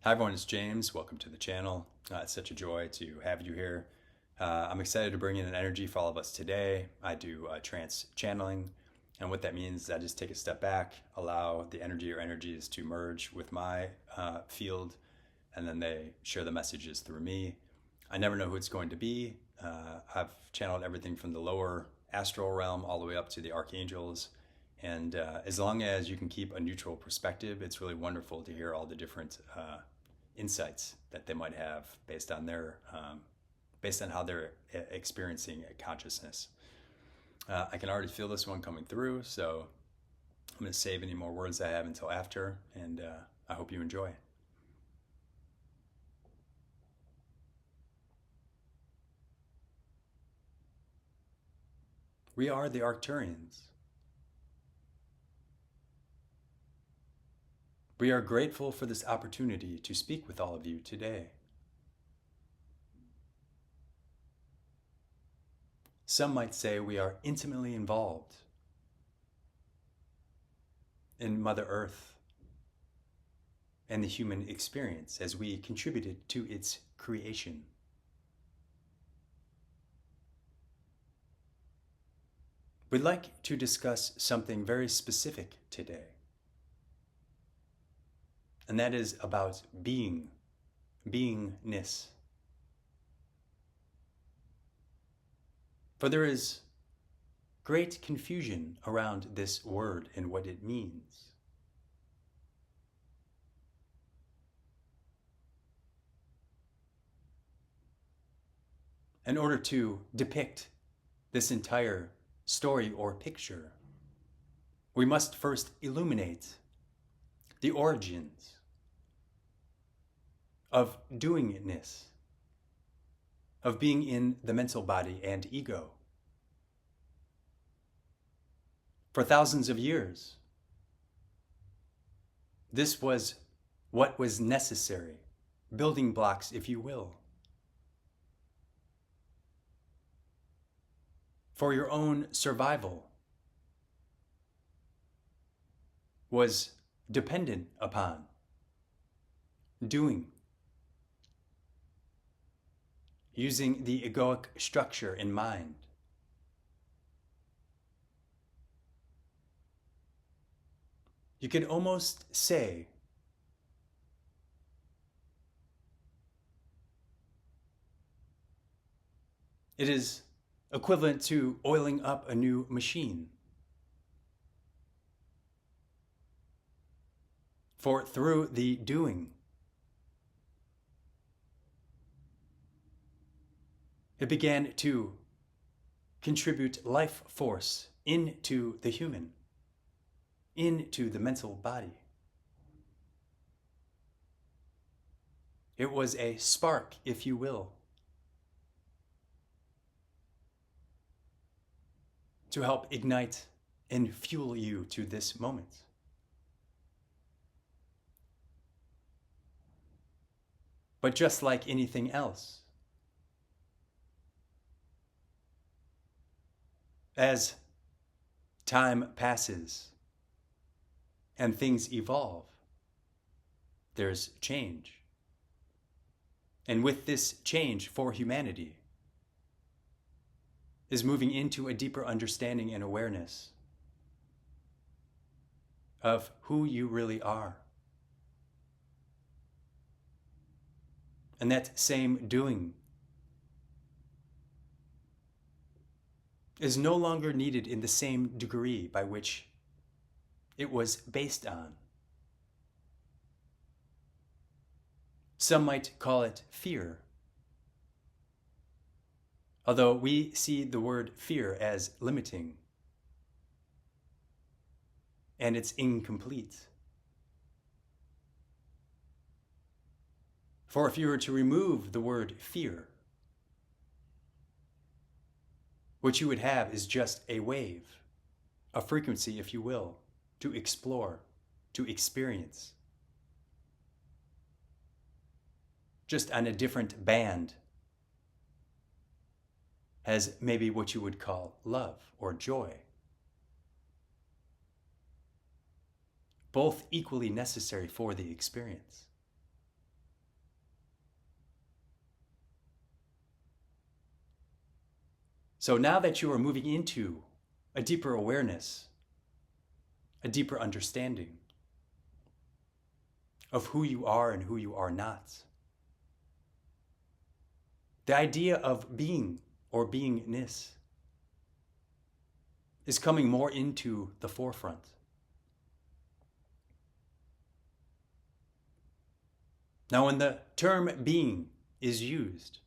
Hi everyone, it's James. Welcome to the channel. It's such a joy to have you here. I'm excited to bring in an energy for all of us today. I do trance channeling, and what that means is I just take a step back, allow the energy or energies to merge with my field, and then they share the messages through me. I never know who it's going to be. I've channeled everything from the lower astral realm all the way up to the archangels. And as long as you can keep a neutral perspective, it's really wonderful to hear all the different insights that they might have based on based on how they're experiencing a consciousness. I can already feel this one coming through, so I'm going to save any more words I have until after, and I hope you enjoy. We are the Arcturians. We are grateful for this opportunity to speak with all of you today. Some might say we are intimately involved in Mother Earth and the human experience as we contributed to its creation. We'd like to discuss something very specific today. And that is about beingness. For there is great confusion around this word and what it means. In order to depict this entire story or picture, we must first illuminate the origins of doingness, of being in the mental body and ego. For thousands of years, this was what was necessary, building blocks, if you will, for your own survival was dependent upon doing, using the egoic structure in mind. You could almost say it is equivalent to oiling up a new machine. For through the doing, it began to contribute life force into the human, into the mental body. It was a spark, if you will, to help ignite and fuel you to this moment. But just like anything else, as time passes and things evolve, there's change. And with this change for humanity is moving into a deeper understanding and awareness of who you really are. And that same doing is no longer needed in the same degree by which it was based on. Some might call it fear, although we see the word fear as limiting, and it's incomplete. For if you were to remove the word fear, what you would have is just a wave, a frequency, if you will, to explore, to experience. Just on a different band as maybe what you would call love or joy. Both equally necessary for the experience. So now that you are moving into a deeper awareness, a deeper understanding of who you are and who you are not, the idea of being or beingness is coming more into the forefront. Now, when the term being is used,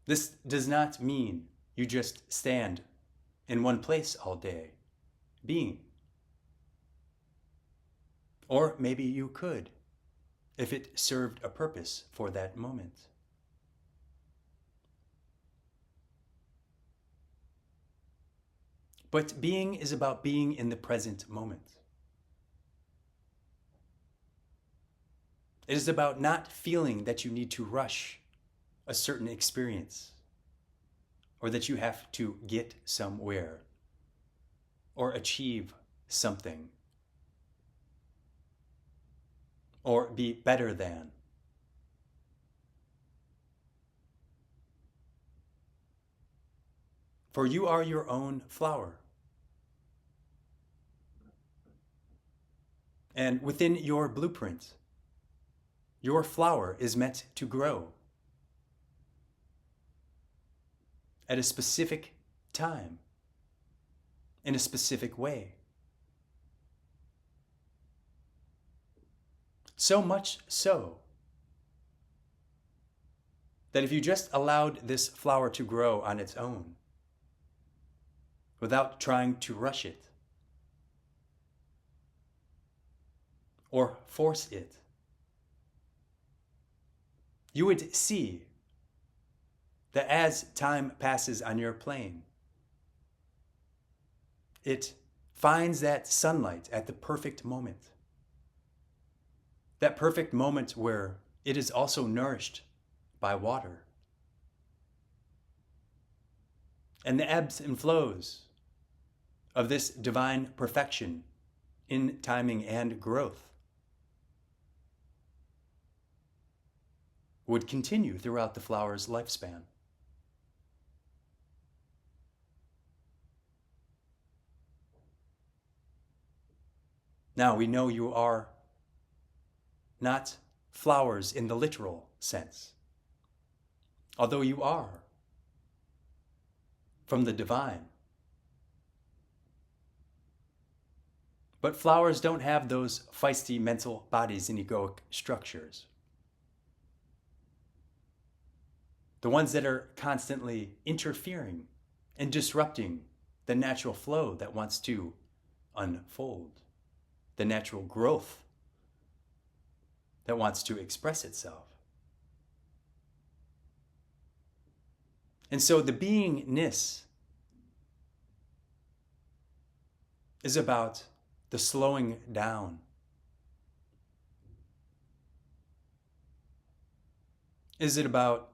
this does not mean you just stand in one place all day, being. Or maybe you could, if it served a purpose for that moment. But being is about being in the present moment. It is about not feeling that you need to rush a certain experience, or that you have to get somewhere, or achieve something, or be better than. For you are your own flower. And within your blueprint, your flower is meant to grow at a specific time, in a specific way. So much so that if you just allowed this flower to grow on its own, without trying to rush it or force it, you would see that as time passes on your plane, it finds that sunlight at the perfect moment. That perfect moment where it is also nourished by water. And the ebbs and flows of this divine perfection in timing and growth would continue throughout the flower's lifespan. Now, we know you are not flowers in the literal sense, although you are from the divine. But flowers don't have those feisty mental bodies and egoic structures. The ones that are constantly interfering and disrupting the natural flow that wants to unfold, the natural growth that wants to express itself. And so the beingness is about the slowing down. Is it about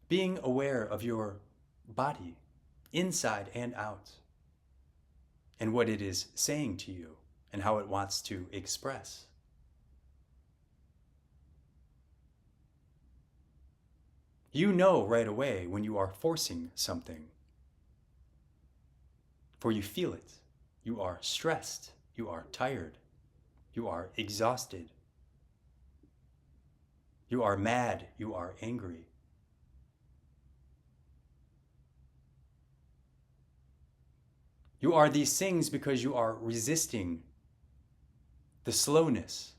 being aware of your body, inside and out, and what it is saying to you and how it wants to express? You know right away when you are forcing something, for you feel it. You are stressed, you are tired, you are exhausted, you are mad, you are angry. You are these things because you are resisting the slowness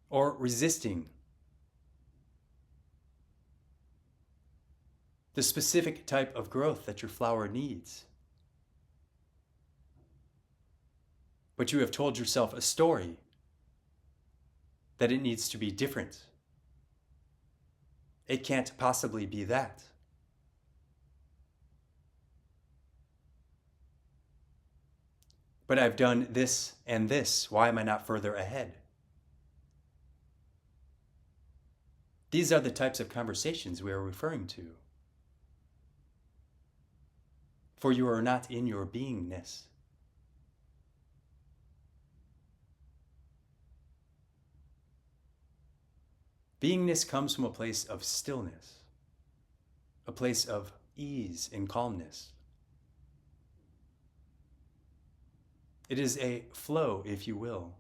or resisting the specific type of growth that your flower needs. But you have told yourself a story that it needs to be different. It can't possibly be that. But I've done this and this. Why am I not further ahead? These are the types of conversations we are referring to. For you are not in your beingness. Beingness comes from a place of stillness, a place of ease and calmness. It is a flow, if you will.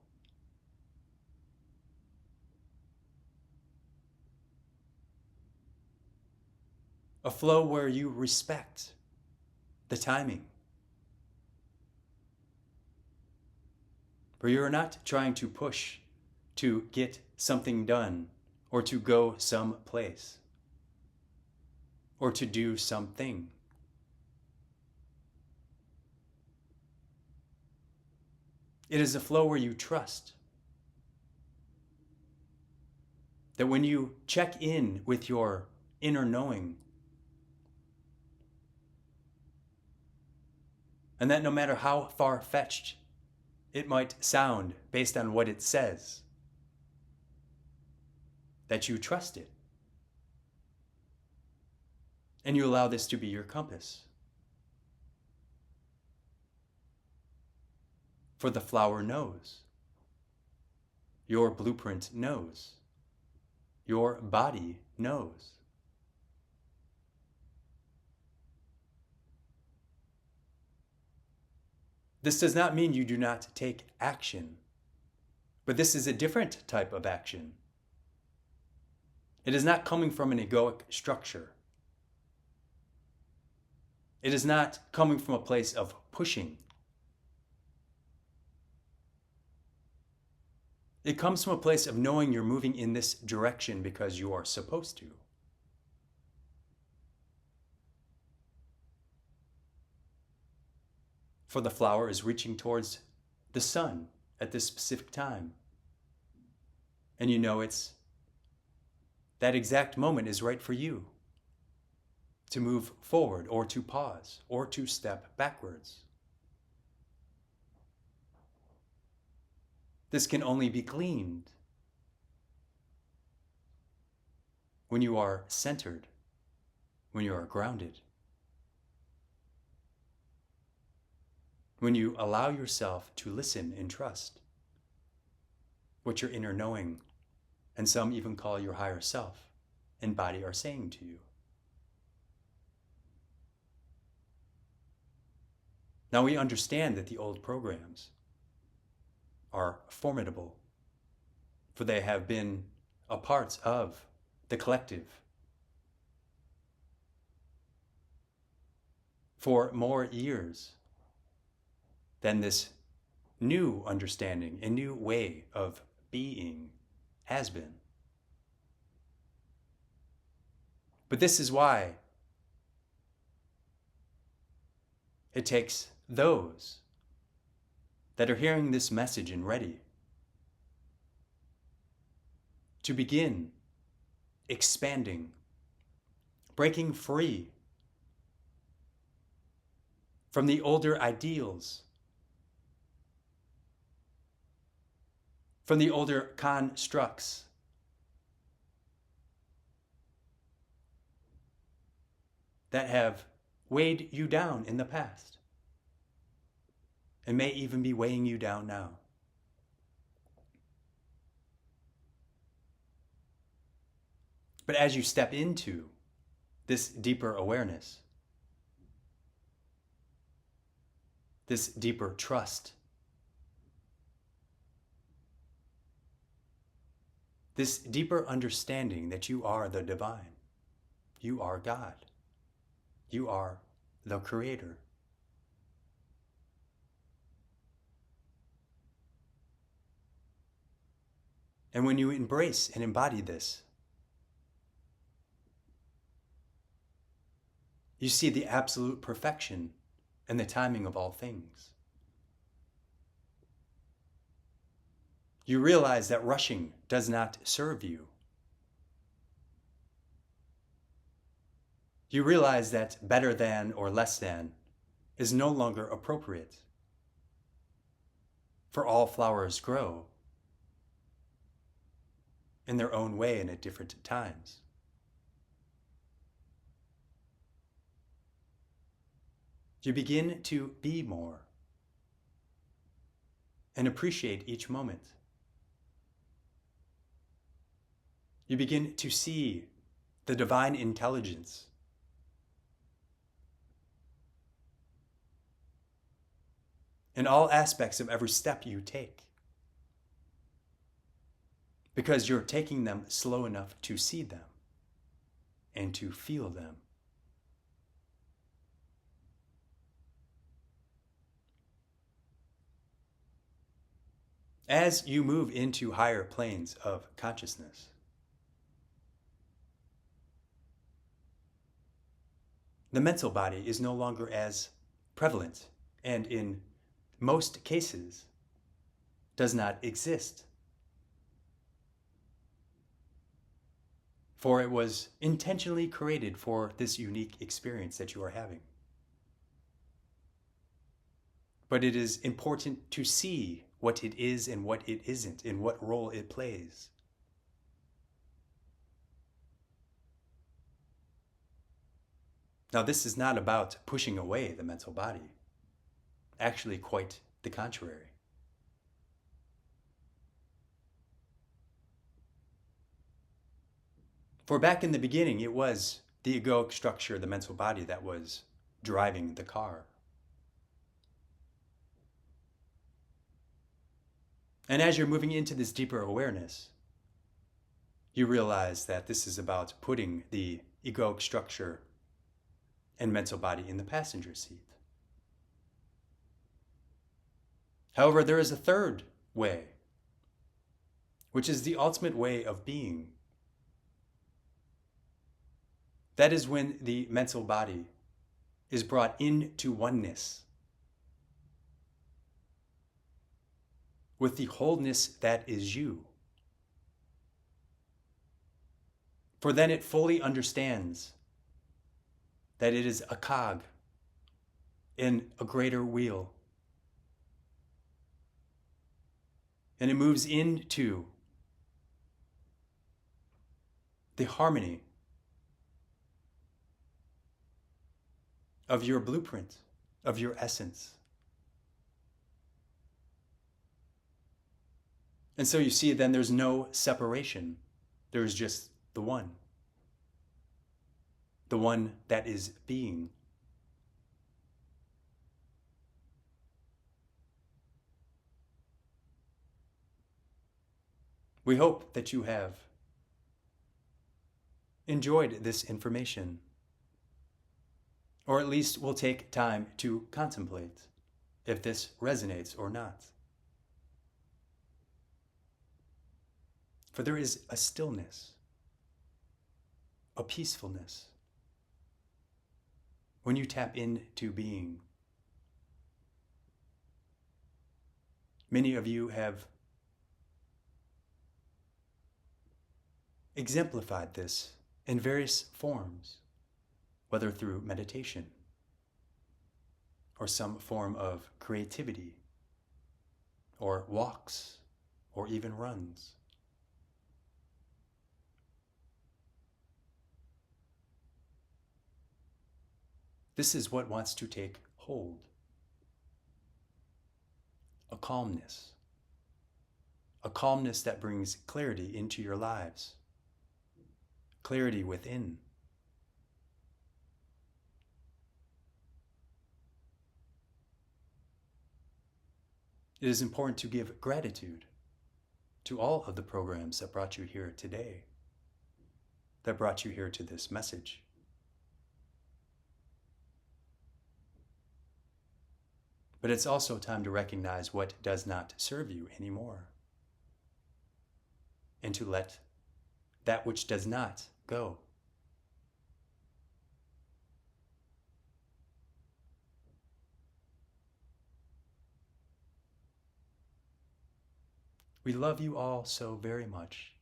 A flow where you respect the timing, where you're not trying to push to get something done or to go someplace or to do something. It is a flow where you trust that when you check in with your inner knowing, and that no matter how far-fetched it might sound based on what it says, that you trust it. And you allow this to be your compass. For the flower knows. Your blueprint knows. Your body knows. This does not mean you do not take action, but this is a different type of action. It is not coming from an egoic structure. It is not coming from a place of pushing. It comes from a place of knowing you're moving in this direction because you are supposed to. For the flower is reaching towards the sun at this specific time. And you know that exact moment is right for you to move forward or to pause or to step backwards. This can only be gleaned when you are centered, when you are grounded, when you allow yourself to listen and trust what your inner knowing, and some even call your higher self and body, are saying to you. Now we understand that the old programs are formidable, for they have been a part of the collective for more years than this new understanding, a new way of being has been. But this is why it takes those that are hearing this message and ready to begin expanding, breaking free from the older ideals, from the older constructs, that have weighed you down in the past and may even be weighing you down now. But as you step into this deeper awareness, this deeper trust, this deeper understanding that you are the divine, you are God, you are the Creator. And when you embrace and embody this, you see the absolute perfection and the timing of all things. You realize that rushing does not serve you. You realize that better than or less than is no longer appropriate. For all flowers grow in their own way and at different times. You begin to be more and appreciate each moment. You begin to see the divine intelligence in all aspects of every step you take, because you're taking them slow enough to see them and to feel them. As you move into higher planes of consciousness, the mental body is no longer as prevalent, and in most cases does not exist. For it was intentionally created for this unique experience that you are having. But it is important to see what it is and what it isn't, and what role it plays. Now, this is not about pushing away the mental body. Actually, quite the contrary. For back in the beginning, it was the egoic structure, the mental body, that was driving the car. And as you're moving into this deeper awareness, you realize that this is about putting the egoic structure and mental body in the passenger seat. However, there is a third way, which is the ultimate way of being. That is when the mental body is brought into oneness with the wholeness that is you. For then it fully understands that it is a cog in a greater wheel. And it moves into the harmony of your blueprint, of your essence. And so you see, then there's no separation. There's just the one that is being. We hope that you have enjoyed this information, or at least will take time to contemplate if this resonates or not. For there is a stillness, a peacefulness, when you tap into being. Many of you have exemplified this in various forms, whether through meditation or some form of creativity, or walks, or even runs. This is what wants to take hold. A calmness that brings clarity into your lives, clarity within. It is important to give gratitude to all of the programs that brought you here today, that brought you here to this message. But it's also time to recognize what does not serve you anymore, and to let that which does not go. We love you all so very much.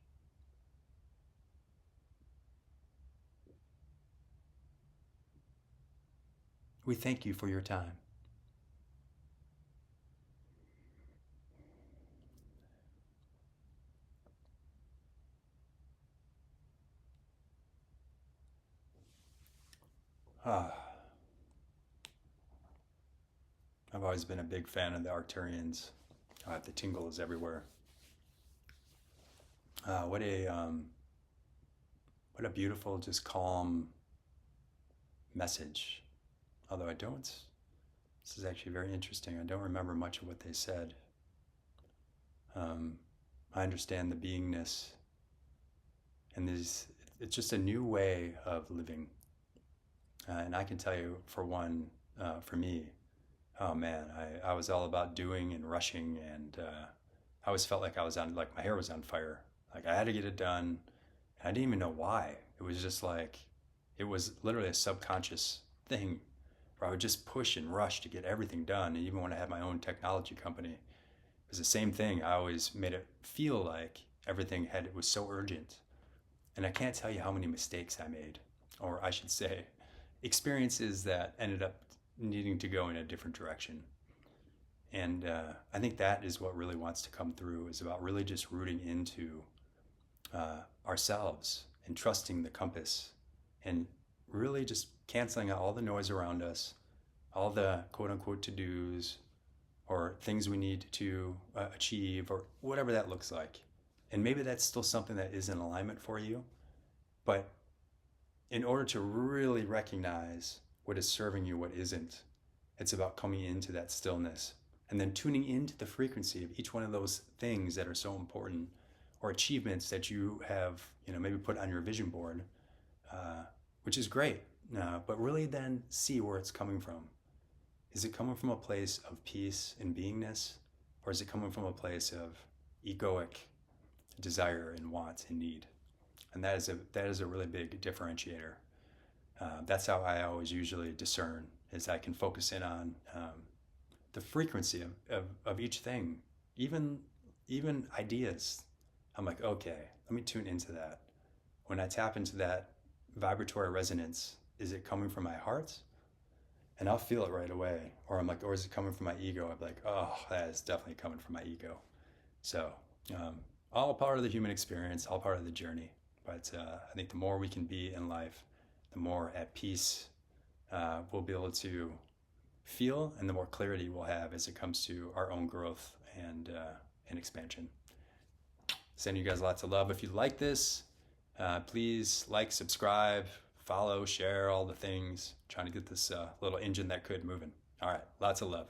We thank you for your time. I've always been a big fan of the Arcturians. The tingles everywhere. What a What a beautiful, just calm message. Although this is actually very interesting. I don't remember much of what they said. I understand the beingness, and it's just a new way of living. And I can tell you, for one, for me, oh man, I was all about doing and rushing, and I always felt like like my hair was on fire. Like I had to get it done. And I didn't even know why. It was just like, it was literally a subconscious thing where I would just push and rush to get everything done. And even when I had my own technology company, it was the same thing. I always made it feel like it was so urgent. And I can't tell you how many mistakes I made, or I should say, experiences that ended up needing to go in a different direction. And I think that is what really wants to come through, is about really just rooting into ourselves and trusting the compass, and really just canceling out all the noise around us, all the quote unquote to-dos or things we need to achieve, or whatever that looks like. And maybe that's still something that is in alignment for you, but in order to really recognize what is serving you, what isn't, it's about coming into that stillness and then tuning into the frequency of each one of those things that are so important, or achievements that you have, maybe put on your vision board, which is great. But really then see where it's coming from. Is it coming from a place of peace and beingness, or is it coming from a place of egoic desire and want and need? And that is a really big differentiator. That's how I always usually discern, is I can focus in on the frequency of each thing, even ideas. I'm like, okay, let me tune into that. When I tap into that vibratory resonance, is it coming from my heart? And I'll feel it right away. Or I'm like, or is it coming from my ego? I'm like, oh, that is definitely coming from my ego. So all part of the human experience, all part of the journey. But I think the more we can be in life, the more at peace we'll be able to feel, and the more clarity we'll have as it comes to our own growth and expansion. Sending you guys lots of love. If you like this, please like, subscribe, follow, share, all the things. Trying to get this little engine that could moving. All right, lots of love.